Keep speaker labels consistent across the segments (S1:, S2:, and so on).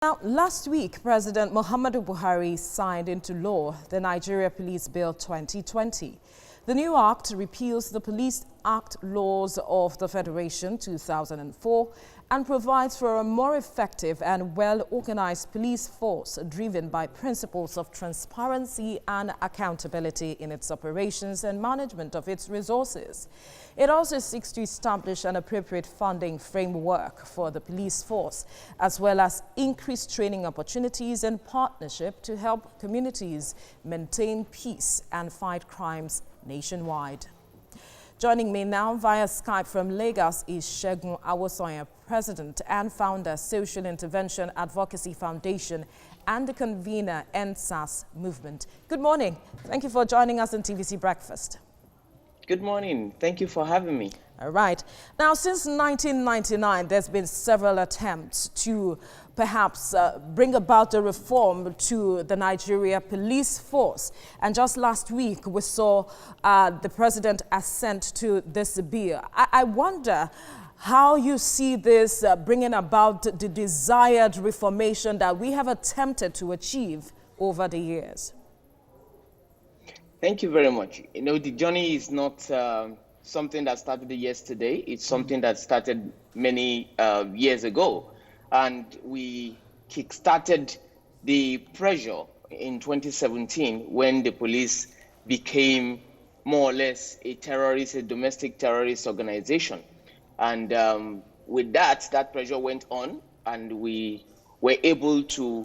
S1: Now, last week, President Muhammadu Buhari signed into law the Nigerian Police Bill 2020. The new act repeals the Police Act laws of the Federation 2004 and provides for a more effective and well-organized police force driven by principles of transparency and accountability in its operations and management of its resources. It also seeks to establish an appropriate funding framework for the police force, as well as increased training opportunities and partnership to help communities maintain peace and fight crimes nationwide. Joining me now via Skype from Lagos is Segun Awosoyan, President and Founder, Social Intervention Advocacy Foundation and the convener NSAS Movement. Good morning. Thank you for joining us on TVC Breakfast.
S2: Good morning. Thank you for having me.
S1: All right. Now, since 1999, there's been several attempts to perhaps bring about a reform to the Nigeria police force. And just last week, we saw the president assent to this bill. I wonder how you see this bringing about the desired reformation that we have attempted to achieve over the years.
S2: Thank you very much. You know, the journey is not something that started yesterday. It's something that started many years ago. And we kickstarted the pressure in 2017 when the police became more or less a domestic terrorist organization. And with that pressure went on, and we were able to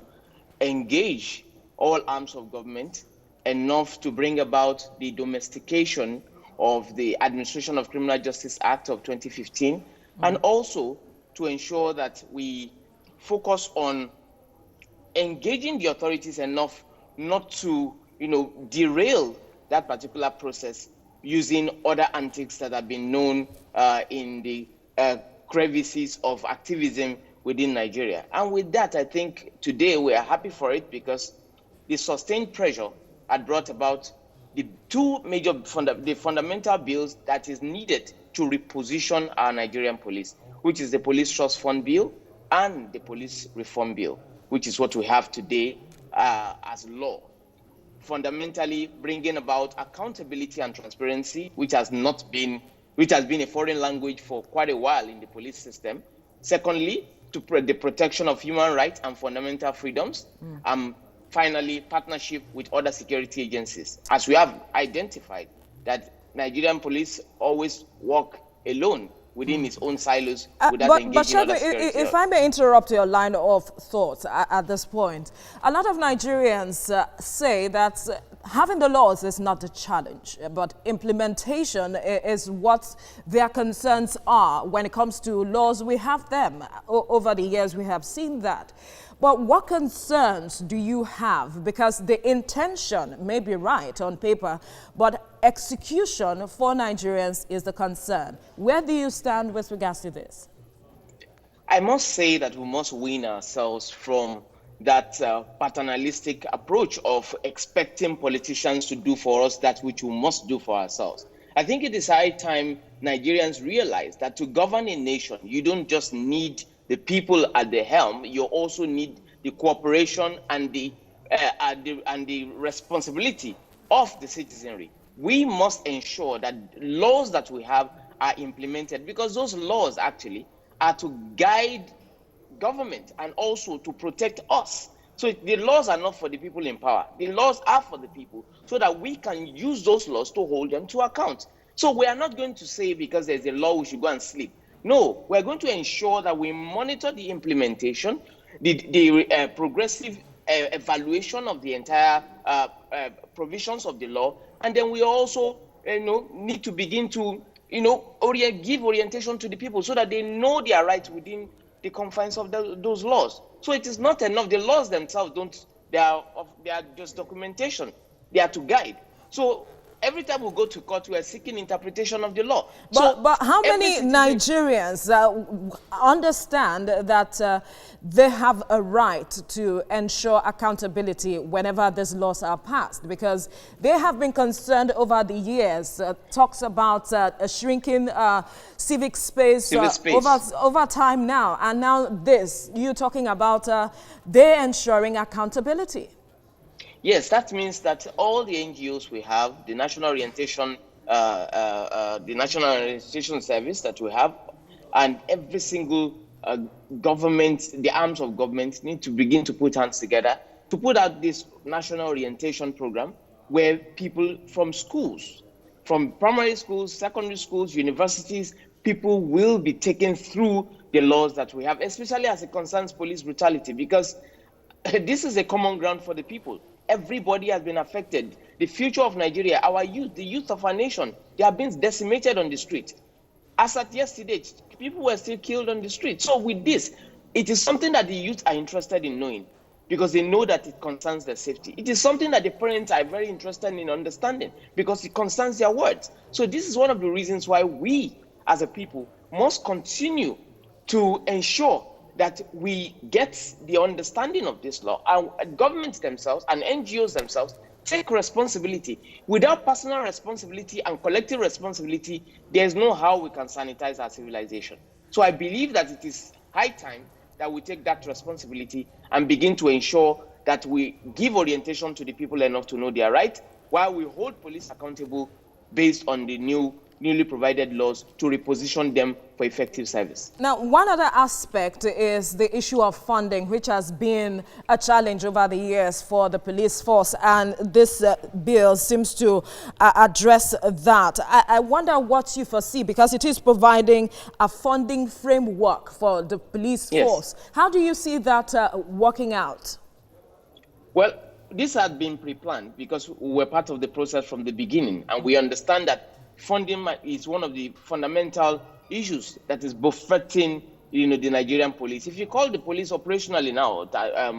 S2: engage all arms of government enough to bring about the domestication of the Administration of Criminal Justice Act of 2015, and also to ensure that we focus on engaging the authorities enough not to, derail that particular process using other antics that have been known in the crevices of activism within Nigeria. And with that, I think today we are happy for it because the sustained pressure had brought about the two major fundamental bills that is needed to reposition our Nigerian police, which is the Police Trust Fund Bill and the Police Reform Bill, which is what we have today as law. Fundamentally bringing about accountability and transparency, which has been a foreign language for quite a while in the police system. Secondly, the protection of human rights and fundamental freedoms. Finally, partnership with other security agencies, as we have identified that Nigerian police always work alone within its own silos without engaging other security.
S1: If I may interrupt your line of thought at this point, a lot of Nigerians say that having the laws is not the challenge, but implementation is what their concerns are. When it comes to laws, we have them. Over the years, we have seen that. But what concerns do you have? Because the intention may be right on paper, but execution for Nigerians is the concern. Where do you stand with regards to this?
S2: I must say that we must wean ourselves from that paternalistic approach of expecting politicians to do for us that which we must do for ourselves. I think it is high time Nigerians realize that to govern a nation, you don't just need the people at the helm, you also need the cooperation and the responsibility of the citizenry. We must ensure that laws that we have are implemented, because those laws actually are to guide government and also to protect us. So the laws are not for the people in power. The laws are for the people so that we can use those laws to hold them to account. So we are not going to say because there's a law we should go and sleep. No, we're going to ensure that we monitor the implementation, the progressive evaluation of the entire provisions of the law, and then we also need to begin to give orientation to the people so that they know their rights within the confines of those laws. So it is not enough. The laws themselves they are just documentation. They are to guide. So every time we go to court, we are seeking interpretation of the law.
S1: But how many Nigerians understand that they have a right to ensure accountability whenever these laws are passed? Because they have been concerned over the years, talks about a shrinking civic space, over time now. And now this, you're talking about they ensuring accountability.
S2: Yes, that means that all the NGOs we have, the National Orientation Service that we have, and every single government, the arms of government, need to begin to put hands together to put out this national orientation program where people from schools, from primary schools, secondary schools, universities, people will be taken through the laws that we have, especially as it concerns police brutality, because this is a common ground for the people. Everybody has been affected. The future of Nigeria, our youth, the youth of our nation, they have been decimated on the street. As at yesterday, people were still killed on the street. So with this, it is something that the youth are interested in knowing because they know that it concerns their safety. It is something that the parents are very interested in understanding because it concerns their words. So this is one of the reasons why we, as a people, must continue to ensure that we get the understanding of this law, and governments themselves and NGOs themselves take responsibility. Without personal responsibility and collective responsibility, there's no how we can sanitize our civilization. So I believe that it is high time that we take that responsibility and begin to ensure that we give orientation to the people enough to know their right, while we hold police accountable based on the newly provided laws to reposition them for effective service.
S1: Now, one other aspect is the issue of funding, which has been a challenge over the years for the police force, and this bill seems to address that. I wonder what you foresee, because it is providing a funding framework for the police force. How do you see that working out?
S2: Well, this had been pre-planned because we were part of the process from the beginning, and we understand that funding is one of the fundamental issues that is buffeting, the Nigerian police. If you call the police operationally now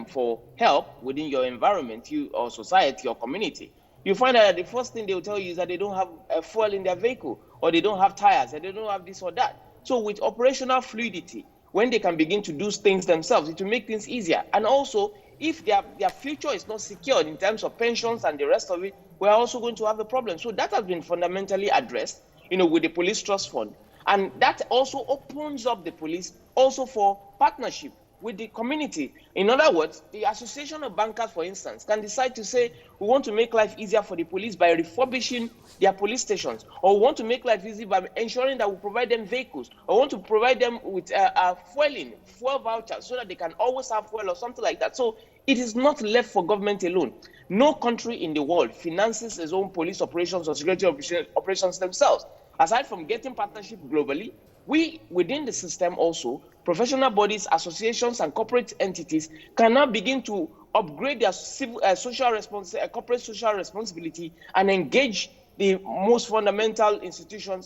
S2: for help within your environment, or society or community, you find out that the first thing they will tell you is that they don't have fuel in their vehicle, or they don't have tires, and they don't have this or that. So with operational fluidity, when they can begin to do things themselves, it will make things easier. And also, if their future is not secured in terms of pensions and the rest of it, we're also going to have a problem. So that has been fundamentally addressed, with the Police Trust Fund. And that also opens up the police also for partnership with the community. In other words, the Association of Bankers, for instance, can decide to say, we want to make life easier for the police by refurbishing their police stations, or we want to make life easy by ensuring that we provide them vehicles, or want to provide them with fuel vouchers so that they can always have fuel or something like that. So it is not left for government alone. No country in the world finances its own police operations or security operations themselves. Aside from getting partnership globally, we, within the system also, professional bodies, associations, and corporate entities can now begin to upgrade their corporate social responsibility and engage the most fundamental institution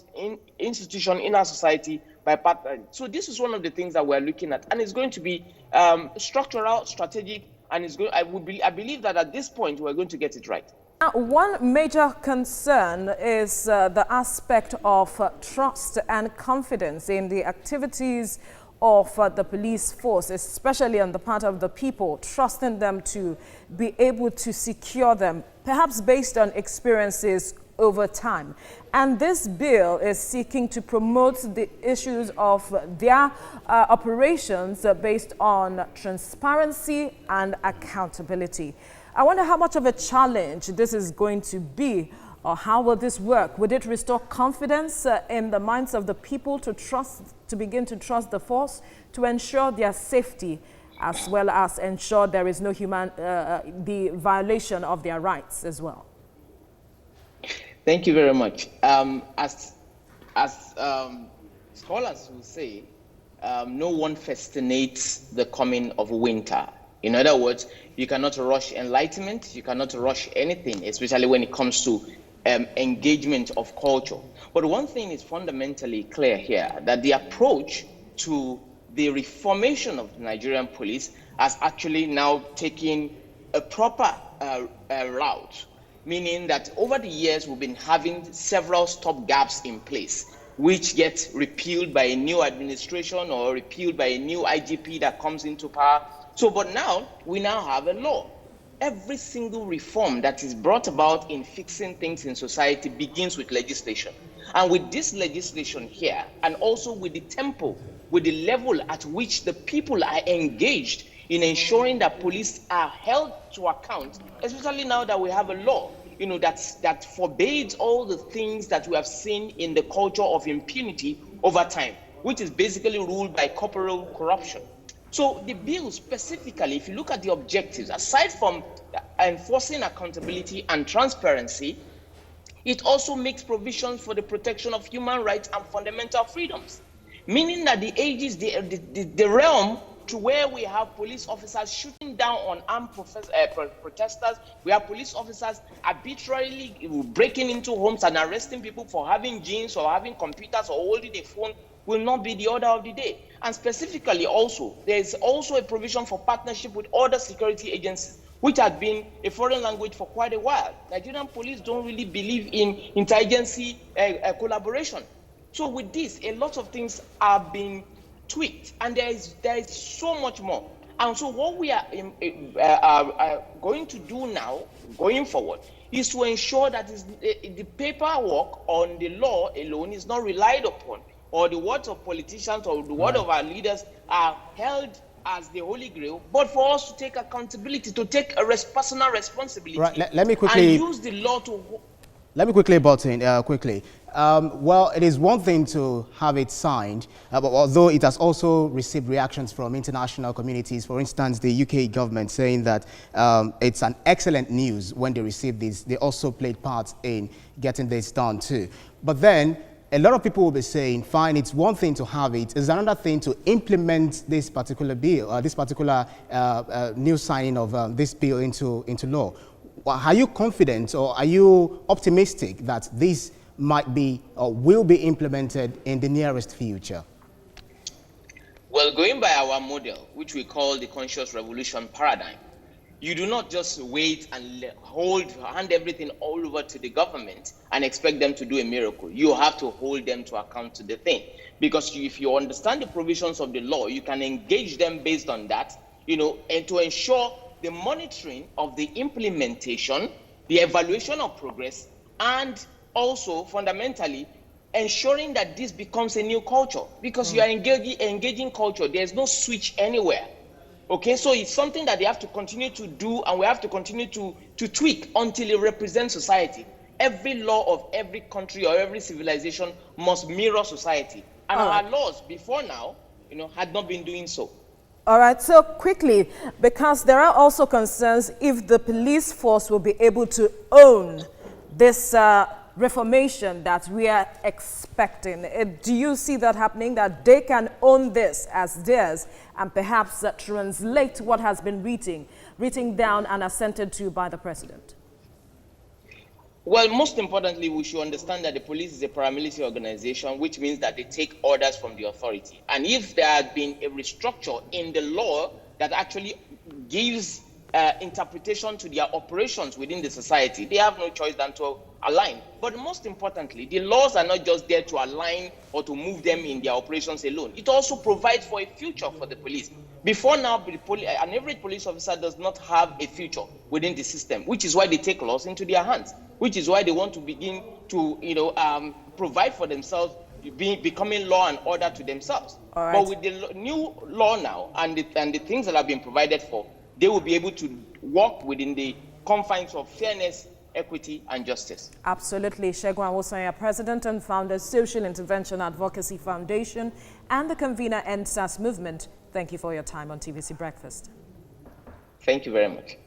S2: in our society by partnering. So this is one of the things that we're looking at, and it's going to be structural, strategic, and I believe that at this point we're going to get it right.
S1: Now, one major concern is the aspect of trust and confidence in the activities of the police force, especially on the part of the people, trusting them to be able to secure them, perhaps based on experiences over time. And this bill is seeking to promote the issues of their operations based on transparency and accountability. I wonder how much of a challenge this is going to be, or how will this work? Would it restore confidence in the minds of the people to begin to trust the force, to ensure their safety, as well as ensure there is no the violation of their rights as well?
S2: Thank you very much. As scholars will say, no one fascinates the coming of winter. In other words, you cannot rush enlightenment, you cannot rush anything, especially when it comes to engagement of culture. But one thing is fundamentally clear here, that the approach to the reformation of the Nigerian police has actually now taken a proper route. meaning that over the years we've been having several stopgaps in place, which get repealed by a new administration or repealed by a new IGP that comes into power. So, but now we now have a law. Every single reform that is brought about in fixing things in society begins with legislation. And with this legislation here, and also with the tempo, with the level at which the people are engaged in ensuring that police are held to account, especially now that we have a law, that forbids all the things that we have seen in the culture of impunity over time, which is basically ruled by corporal corruption. So the bill specifically, if you look at the objectives, aside from enforcing accountability and transparency, it also makes provisions for the protection of human rights and fundamental freedoms, meaning that the ages, the realm to where we have police officers shooting down on armed protesters, we have police officers arbitrarily breaking into homes and arresting people for having jeans or having computers or holding a phone, will not be the order of the day. And specifically also, there is also a provision for partnership with other security agencies, which has been a foreign language for quite a while. Nigerian police don't really believe in interagency collaboration. So with this, a lot of things are being tweaked, and there is so much more. And so what we are going to do now, going forward, is to ensure that the paperwork on the law alone is not relied upon, or the words of politicians or the word of our leaders are held as the holy grail, but for us to take accountability, to take a personal responsibility.
S3: Right. Let me quickly
S2: and use the law to.
S3: Let me quickly butt in quickly. Well, it is one thing to have it signed, but although it has also received reactions from international communities, for instance, the UK government saying that it's an excellent news when they received this. They also played parts in getting this done too. But then a lot of people will be saying, fine, it's one thing to have it, it's another thing to implement this particular bill, this particular new signing of this bill into law. Are you confident or are you optimistic that this might be or will be implemented in the nearest future?
S2: Well, going by our model, which we call the conscious revolution paradigm, you do not just wait and hand everything all over to the government and expect them to do a miracle. You have to hold them to account to the thing. Because if you understand the provisions of the law, you can engage them based on that, and to ensure the monitoring of the implementation, the evaluation of progress, and also fundamentally ensuring that this becomes a new culture. Because you are engaging culture, there's no switch anywhere. Okay, so it's something that they have to continue to do, and we have to continue to tweak until it represents society. Every law of every country or every civilization must mirror society. And our laws before now, had not been doing so.
S1: All right, so quickly, because there are also concerns if the police force will be able to own this reformation that we are expecting. Do you see that happening, that they can own this as theirs and perhaps translate what has been written down and assented to by the president?
S2: Well, most importantly, we should understand that the police is a paramilitary organization, which means that they take orders from the authority. And if there has been a restructure in the law that actually gives interpretation to their operations within the society, they have no choice than to align. But most importantly, the laws are not just there to align or to move them in their operations alone. It also provides for a future for the police. Before now, an average police officer does not have a future within the system, which is why they take laws into their hands, which is why they want to begin to provide for themselves, becoming law and order to themselves.
S1: Right.
S2: But with the new law now and the things that have been provided for, they will be able to work within the confines of fairness, equity, and justice.
S1: Absolutely. Segun Awosanya, President and Founder, Social Intervention Advocacy Foundation, and the convener NSAS Movement. Thank you for your time on TVC Breakfast.
S2: Thank you very much.